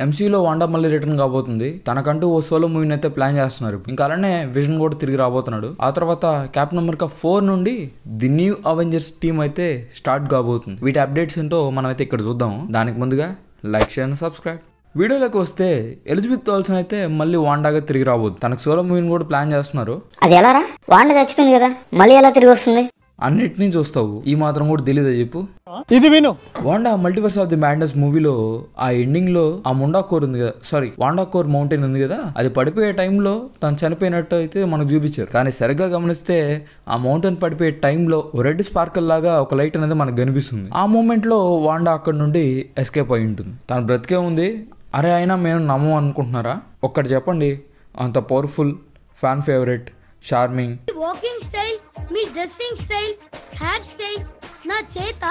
ఎంసీయూలో Wanda మళ్ళీ return కాబోతుంది. తనకంటూ ఓ సోలో మూవీని అయితే ప్లాన్ చేస్తున్నారు. ఇంకా అలానే విజన్ కూడా తిరిగి రాబోతున్నాడు. ఆ తర్వాత క్యాప్టెన్ అమెరికా 4 నుండి ది న్యూ అవెంజర్స్ టీమ్ అయితే స్టార్ట్ కాబోతుంది. వీటి అప్డేట్స్ ఏంటో మనం అయితే ఇక్కడ చూద్దాం. దానికి ముందుగా లైక్, షేర్ అండ్ సబ్స్క్రైబ్. వీడియోలోకి వస్తే ఎలిజబెత్ ఓల్సన్ అయితే మళ్ళీ వాండాగా తిరిగి రాబోతుంది. తనకు సోలో మూవీని కూడా ప్లాన్ చేస్తున్నారు. అది ఎలా రా? వాండా చచ్చిపోయింది కదా, మళ్ళీ ఎలా తిరిగి వస్తుంది? అన్నిటినీ చూస్తావు, ఈ మాత్రం కూడా తెలియదా చెప్పు. ఇది విను. Wanda multiverse of the madness మూవీలో ఆ ఎండింగ్ లో ఆ ముండాకోర్ ఉంది కదా, సారీ వాండాకోర్ మౌంటైన్ ఉంది కదా, అది పడిపోయే టైంలో తను చనిపోయినట్టు అయితే మనకు చూపించారు. కానీ సరిగ్గా గమనిస్తే ఆ మౌంటైన్ పడిపోయే టైంలో రెడ్ స్పార్కల్ లాగా ఒక లైట్ అనేది మనకు కనిపిస్తుంది. ఆ మూమెంట్ లో వాండా అక్కడ నుండి ఎస్కేప్ అయి ఉంటుంది. తను బ్రతికే ఉంది. అరే అయినా మేము నమ్మం అనుకుంటున్నారా? ఒక్కటి చెప్పండి, అంత powerful, fan favourite, charming, walking style, మీ డ్రెస్సింగ్ స్టైల్, హెయిర్ స్టైల్ నా చేత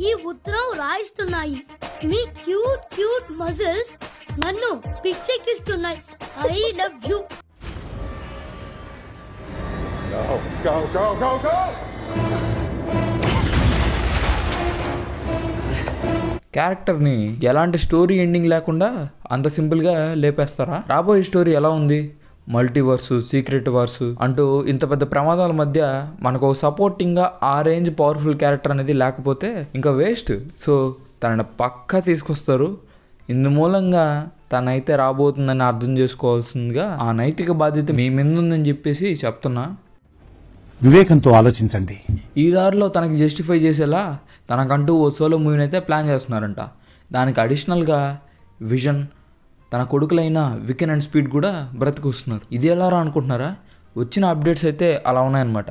ఈ ఉత్తరం రాయిస్తున్నాయి. మీ క్యూట్ క్యూట్ మజిల్స్ నన్ను పిచ్చెక్కిస్తున్నాయి. I love you. Go. క్యారెక్టర్ని ఎలాంటి స్టోరీ ఎండింగ్ లేకుండా అంత సింపుల్గా లేపేస్తారా? రాబోయే స్టోరీ ఎలా ఉంది? మల్టీవర్సు, సీక్రెట్ వార్సు అంటూ ఇంత పెద్ద ప్రమాదాల మధ్య మనకు సపోర్టింగ్గా ఆ రేంజ్ పవర్ఫుల్ క్యారెక్టర్ అనేది లేకపోతే ఇంకా వేస్ట్. సో తనని పక్కా తీసుకొస్తారు. ఇందు మూలంగా తనైతే రాబోతుందని అర్థం చేసుకోవాల్సిందిగా ఆ నైతిక బాధ్యత మీ మీద ఉందని చెప్పేసి చెప్తున్నా. వివేకంతో ఆలోచించండి. ఈ దారిలో తనకి జస్టిఫై చేసేలా తనకంటూ ఓ సోలో మూవీని అయితే ప్లాన్ చేస్తున్నారంట. దానికి అడిషనల్గా విజన్, తన కొడుకులైన వికెన్ అండ్ స్పీడ్ కూడా బ్రతికొస్తున్నారు. ఇది ఎలా రా అనుకుంటున్నారా? వచ్చిన అప్డేట్స్ అయితే అలా ఉన్నాయన్నమాట.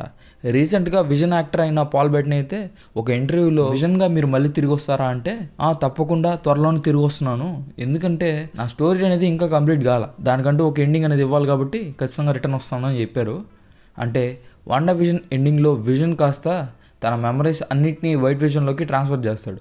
రీసెంట్గా విజన్ యాక్టర్ అయిన పాల్ బెట్ని అయితే ఒక ఇంటర్వ్యూలో విజన్గా మీరు మళ్ళీ తిరిగి వస్తారా అంటే తప్పకుండా త్వరలోనే తిరిగి వస్తున్నాను, ఎందుకంటే నా స్టోరీ అనేది ఇంకా కంప్లీట్ కాల, దానికంటూ ఒక ఎండింగ్ అనేది ఇవ్వాలి కాబట్టి ఖచ్చితంగా రిటర్న్ వస్తాను అని చెప్పారు. అంటే వాండా విజన్ ఎండింగ్లో విజన్ కాస్త తన మెమరీస్ అన్నిటినీ వైట్ విజన్లోకి ట్రాన్స్ఫర్ చేస్తాడు.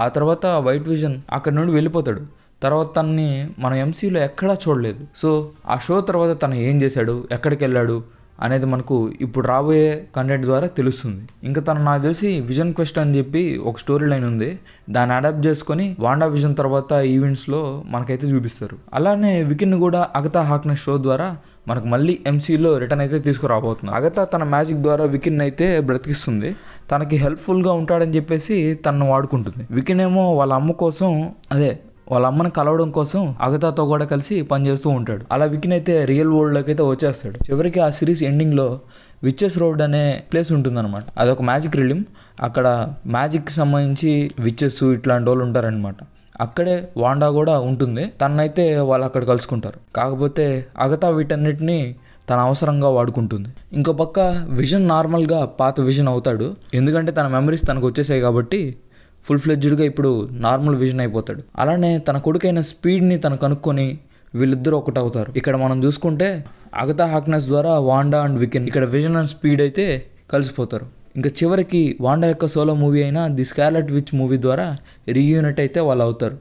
ఆ తర్వాత వైట్ విజన్ అక్కడి నుండి వెళ్ళిపోతాడు. తర్వాత తనని మనం ఎంసీయూలో ఎక్కడా చూడలేదు. సో ఆ షో తర్వాత తను ఏం చేశాడు, ఎక్కడికి వెళ్ళాడు అనేది మనకు ఇప్పుడు రాబోయే కంటెంట్ ద్వారా తెలుస్తుంది. ఇంకా తను నాకు తెలిసి విజన్ క్వెస్ట్ అని చెప్పి ఒక స్టోరీ లైన్ ఉంది, దాన్ని అడాప్ట్ చేసుకొని వాండా విజన్ తర్వాత ఈవెంట్స్లో మనకైతే చూపిస్తారు. అలానే వికెన్ కూడా అగతా హార్క్నెస్ షో ద్వారా మనకు మళ్ళీ ఎంసీయూలో రిటర్న్ అయితే తీసుకురాబోతుంది. అగతా తన మ్యాజిక్ ద్వారా వికెన్ అయితే బ్రతికిస్తుంది. తనకి హెల్ప్ఫుల్గా ఉంటాడని చెప్పేసి తనను వాడుకుంటుంది. వికెన్ ఏమో వాళ్ళ అమ్మ కోసం, వాళ్ళ అమ్మని కలవడం కోసం అగతాతో కూడా కలిసి పనిచేస్తూ ఉంటాడు. అలా వికెన్ అయితే రియల్ వరల్డ్లోకి అయితే వచ్చేస్తాడు. చివరికి ఆ సిరీస్ ఎండింగ్లో విచ్చెస్ రోడ్ అనే ప్లేస్ ఉంటుందన్నమాట. అదొక మ్యాజిక్ రిలీమ్. అక్కడ మ్యాజిక్కి సంబంధించి విచ్చెస్ ఇట్లాంటి వాళ్ళు ఉంటారనమాట. అక్కడే వాండా కూడా ఉంటుంది. తనైతే వాళ్ళు అక్కడ కలుసుకుంటారు. కాకపోతే అగతా వీటన్నిటిని తన అవసరంగా వాడుకుంటుంది. ఇంకో పక్క విజన్ నార్మల్గా పాత విజన్ అవుతాడు, ఎందుకంటే తన మెమరీస్ తనకు వచ్చేసాయి కాబట్టి ఫుల్ ఫ్లెడ్జ్డ్గా ఇప్పుడు నార్మల్ విజన్ అయిపోతాడు. అలానే తన కొడుకైన స్పీడ్ని తను కనుక్కొని వీళ్ళిద్దరూ ఒకటి అవుతారు. ఇక్కడ మనం చూసుకుంటే అగతా హార్క్నెస్ ద్వారా వాండా అండ్ వికెన్, ఇక్కడ విజన్ అండ్ స్పీడ్ అయితే కలిసిపోతారు. ఇంకా చివరికి వాండా యొక్క సోలో మూవీ అయిన ది స్కార్లెట్ విచ్ మూవీ ద్వారా రీయూనిట్ అయితే వాళ్ళు అవుతారు.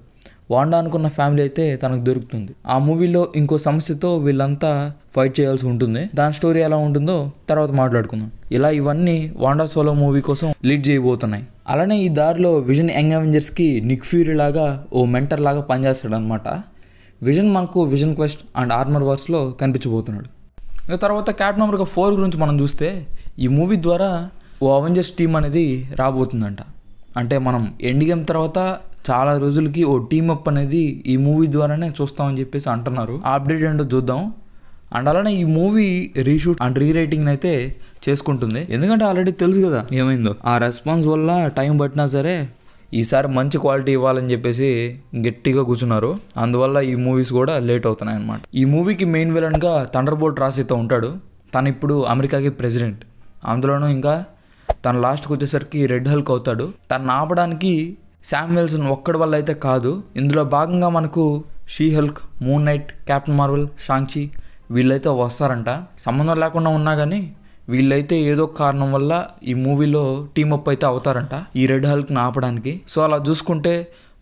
వాండా అనుకున్న ఫ్యామిలీ అయితే తనకు దొరుకుతుంది. ఆ మూవీలో ఇంకో సమస్యతో వీళ్ళంతా ఫైట్ చేయాల్సి ఉంటుంది. దాని స్టోరీ ఎలా ఉంటుందో తర్వాత మాట్లాడుకుందాం. ఇలా ఇవన్నీ వాండా సోలో మూవీ కోసం లీడ్ చేయబోతున్నాయి. అలానే ఈ దారిలో విజన్ యంగ్ అవెంజర్స్కి నిక్ ఫ్యూరీ లాగా ఓ మెంటర్ లాగా పనిచేస్తాడు అనమాట. విజన్ మనకు విజన్ క్వెస్ట్ అండ్ ఆర్మర్ వార్స్లో కనిపించబోతున్నాడు. ఇక తర్వాత క్యాప్టెన్ అమెరికా 4 గురించి మనం చూస్తే ఈ మూవీ ద్వారా ఓ అవెంజర్స్ టీమ్ అనేది రాబోతుందంట. అంటే మనం ఎండ్ గేమ్ తర్వాత చాలా రోజులకి ఓ టీమ్ అప్ అనేది ఈ మూవీ ద్వారానే చూస్తామని చెప్పేసి అంటున్నారు. ఆ అప్డేట్ ఏంటో చూద్దాం. అండ్ అలానే ఈ మూవీ రీషూట్ అండ్ రీరైటింగ్ అయితే చేసుకుంటుంది, ఎందుకంటే ఆల్రెడీ తెలుసు కదా ఏమైందో. ఆ రెస్పాన్స్ వల్ల టైం పట్టినా సరే ఈసారి మంచి క్వాలిటీ ఇవ్వాలని చెప్పేసి గట్టిగా కూర్చున్నారు. అందువల్ల ఈ మూవీస్ కూడా లేట్ అవుతున్నాయి అన్నమాట. ఈ మూవీకి మెయిన్ విలన్గా థండర్బోల్ట్ రాస్ అయితే ఉంటాడు. తను ఇప్పుడు అమెరికాకి ప్రెసిడెంట్. అందులోనూ ఇంకా తను లాస్ట్కి వచ్చేసరికి రెడ్ హల్క్ అవుతాడు. తను ఆపడానికి శామ్ విల్సన్ ఒక్కడి వల్ల అయితే కాదు. ఇందులో భాగంగా మనకు She Hulk, Moon Knight, Captain Marvel, Shang Chi వీళ్ళైతే వస్తారంట. సంబంధం లేకుండా ఉన్నా కానీ వీళ్ళైతే ఏదో కారణం వల్ల ఈ మూవీలో టీమప్ అయితే అవుతారంట ఈ రెడ్ హల్క్ని ఆపడానికి. సో అలా చూసుకుంటే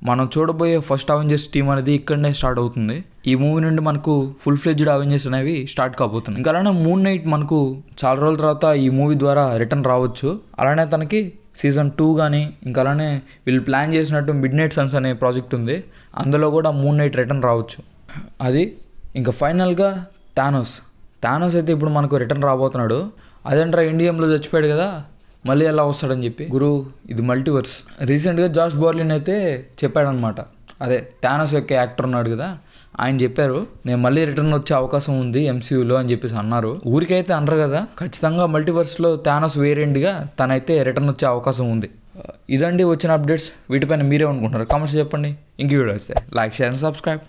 మనం చూడబోయే ఫస్ట్ అవెంజర్స్ టీమ్ అనేది ఇక్కడనే స్టార్ట్ అవుతుంది. ఈ మూవీ నుండి మనకు ఫుల్ ఫ్లెడ్జ్డ్ అవెంజర్స్ అనేవి స్టార్ట్ కాబోతున్నాయి. ఇంకా అలానే మూన్ నైట్ మనకు చాలా రోజుల తర్వాత ఈ మూవీ ద్వారా రిటర్న్ రావచ్చు. అలానే తనకి సీజన్ 2 కానీ ఇంకా అలానే వీళ్ళు ప్లాన్ చేసినట్టు మిడ్ నైట్ సన్స్ అనే ప్రాజెక్ట్ ఉంది, అందులో కూడా మూన్ నైట్ రిటర్న్ రావచ్చు. అది ఇంకా ఫైనల్గా థానోస్ అయితే ఇప్పుడు మనకు రిటర్న్ రాబోతున్నాడు. అదేంట్రా ఇండియంలో చచ్చిపోయాడు కదా, మళ్ళీ ఎలా వస్తాడని చెప్పి. గురు ఇది మల్టీవర్స్. రీసెంట్గా జాష్ బోర్లిన్ అయితే చెప్పాడనమాట, అదే థానోస్ యొక్క యాక్టర్ ఉన్నాడు కదా, ఆయన చెప్పారు నేను మళ్ళీ రిటర్న్ వచ్చే అవకాశం ఉంది ఎంసీయూలో అని చెప్పేసి అన్నారు. ఊరికైతే అనరు కదా, ఖచ్చితంగా మల్టీవర్స్లో థానోస్ వేరియంట్గా తనైతే రిటర్న్ వచ్చే అవకాశం ఉంది. ఇదండి వచ్చిన అప్డేట్స్. వీటిపైన మీరే అనుకుంటున్నారు, కామెంట్స్ చెప్పండి. ఇంక వీడియో వస్తే లైక్, షేర్ అండ్ సబ్స్క్రైబ్.